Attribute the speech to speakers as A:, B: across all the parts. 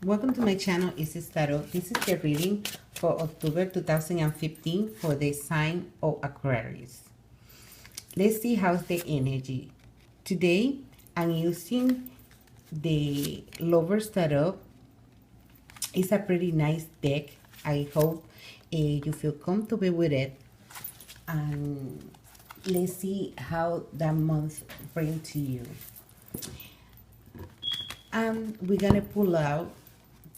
A: Welcome to my channel, Isis Tarot. This is the reading for October 2015 for the sign of Aquarius. Let's see how's the energy. Today, I'm using the Lovers Tarot. It's a pretty nice deck. I hope you feel comfortable with it. And let's see how that month brings to you. We're going to pull out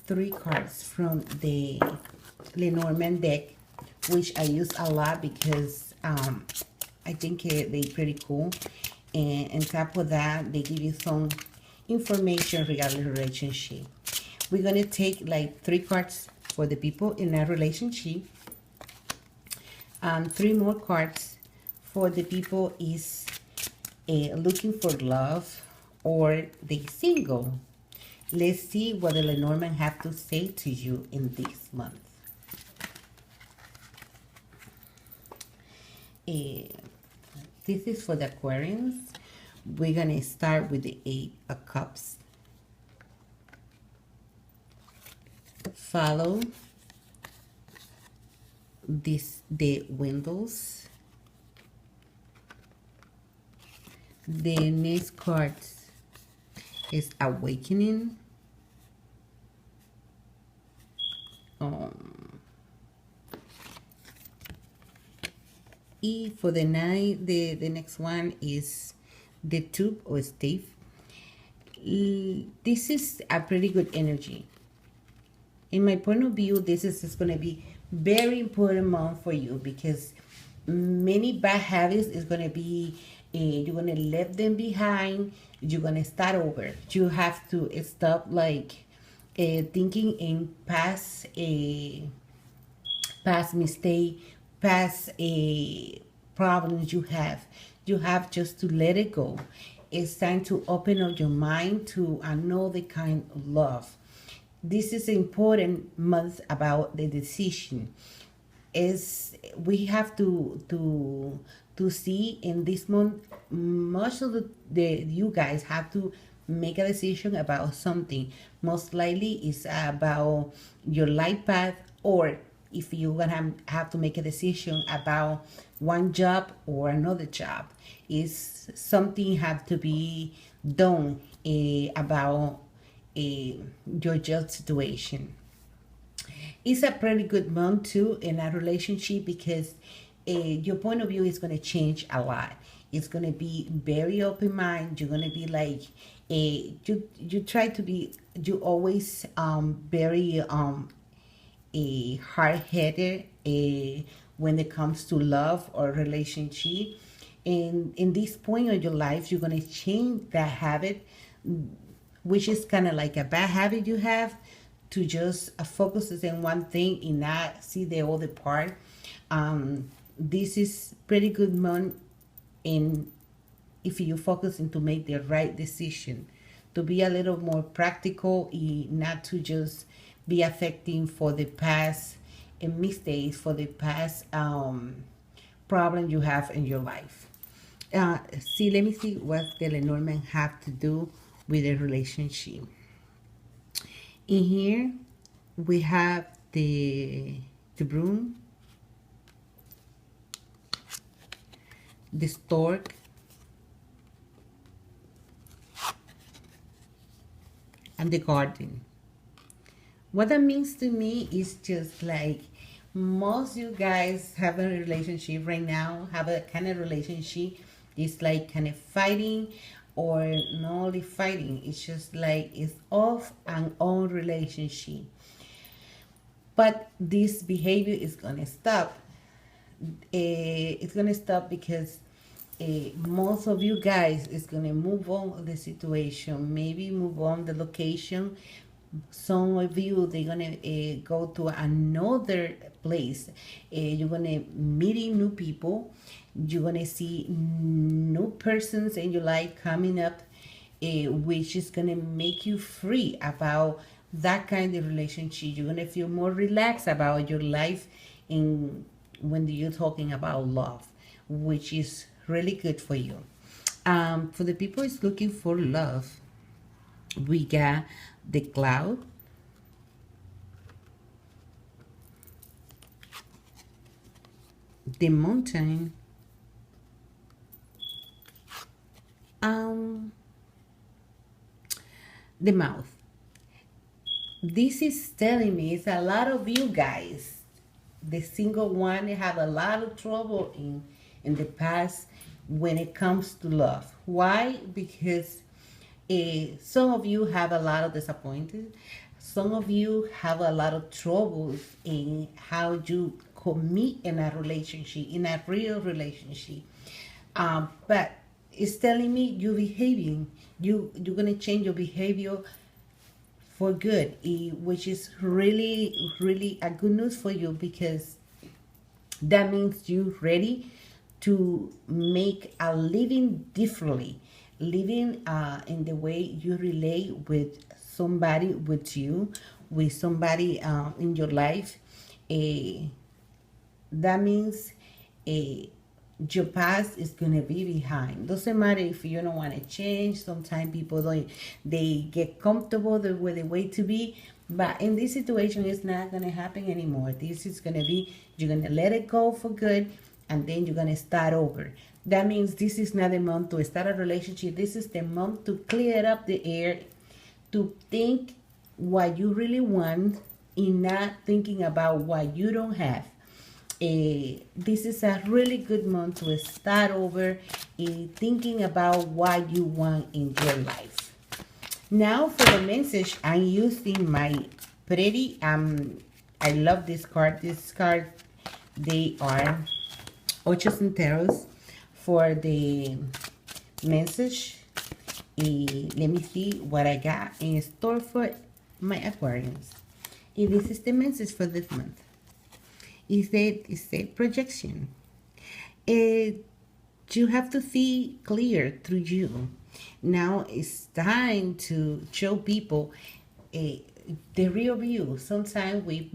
A: 3 cards from the Lenormand deck, which I use a lot because I think they're pretty cool. And on top of that, they give you some information regarding the relationship. We're going to take like 3 cards for the people in a relationship. 3 more cards for the people is looking for love or they single. Let's see what the Lenormand have to say to you in this month. This is for the Aquarians. We're going to start with the 8 of Cups. Follow the windows. The next card is Awakening. For the 9, the next one is the Tube or Stave. This is a pretty good energy. In my point of view, this is going to be very important month for you because many bad habits is going to be, you're going to leave them behind. You're going to start over. You have to stop like thinking in past mistake, past problems you have. You have just to let it go. It's time to open up your mind to another kind of love. This is an important month about the decision. We have to see in this month, much of you guys have to make a decision about something. Most likely it's about your life path, or if you're gonna have to make a decision about one job or another job. Is something have to be done about your job situation. It's a pretty good month too in a relationship because your point of view is going to change a lot. It's going to be very open mind. You're going to be like you try to be, you always very hard-headed when it comes to love or relationship. And in this point of your life, you're going to change that habit, which is kind of like a bad habit you have, to just focus in one thing and not see the other part. This is pretty good month in if you focus to make the right decision, to be a little more practical and not to just be affecting for the past mistakes, for the past problem you have in your life. Let me see what the Lenormand have to do with the relationship. In here we have the broom, the stork, and the garden. What that means to me is just like most you guys have a relationship right now, have a kind of relationship. It's like kind of fighting, or not only fighting, it's just like it's off and on relationship. But this behavior is gonna stop. It's gonna stop because most of you guys is gonna move on the situation, maybe move on the location. Some of you, they're gonna go to another place. You're gonna meeting new people. You're gonna see new persons in your life coming up, which is gonna make you free about that kind of relationship. You're gonna feel more relaxed about your life in when you're talking about love, which is really good for you. For the people who's looking for love, we got the Cloud, the mountain, um, the mouth. This is telling me it's a lot of you guys, the single one, have a lot of trouble in the past when it comes to love. Why? Because some of you have a lot of disappointed. Some of you have a lot of troubles in how you commit in a relationship, in a real relationship. But it's telling me you behaving. You're gonna change your behavior for good, which is really really a good news for you, because that means you're ready to make a living differently, living in the way you relate with somebody, with somebody in your life. uh, that means uh, your past is gonna be behind. Doesn't matter if you don't want to change. Sometimes people don't, they get comfortable with the way to be, but in this situation it's not gonna happen anymore. This is gonna be, you're gonna let it go for good, and then you're gonna start over. That means this is not the month to start a relationship. This is the month to clear up the air, to think what you really want, and not thinking about what you don't have. This is a really good month to start over in thinking about what you want in your life. Now for the message, I'm using my pretty, I love this card. This card, they are ocho centavos for the message. Let me see what I got in store for my Aquarians. This is the message for this month. Is a projection. You have to see clear through you. Now it's time to show people the real you. Sometimes we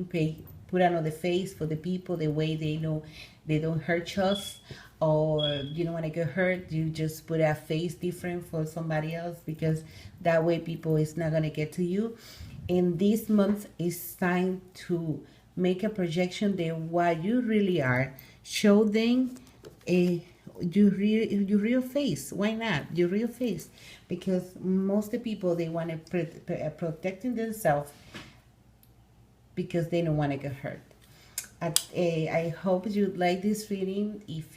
A: put another face for the people, the way they know they don't hurt us, or you don't want to get hurt, you just put a face different for somebody else, because that way people is not going to get to you. And this month is time to make a projection that what you really are. Show them your real face. Why not your real face? Because most of the people, they want to protecting themselves because they don't want to get hurt. I hope you like this reading. If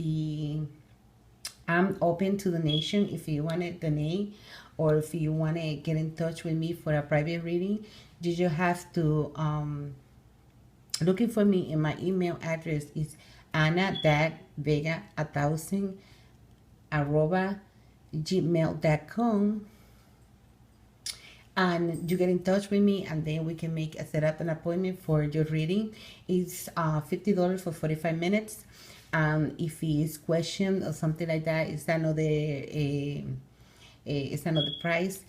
A: I'm open to donation, if you want to donate, or if you want to get in touch with me for a private reading, you just have to looking for me. In my email address is ana.vega1000 @gmail.com, and you get in touch with me, and then we can set up an appointment for your reading. It's $50 for 45 minutes. If it's question or something like that, it's another price.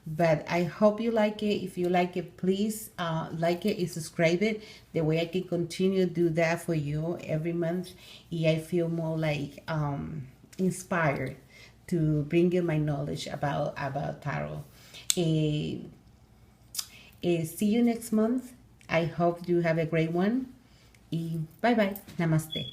A: But I hope you like it. If you like it, please like it and subscribe it. The way I can continue to do that for you every month. I feel more like inspired to bring you my knowledge about tarot. See you next month. I hope you have a great one. Bye bye. Namaste.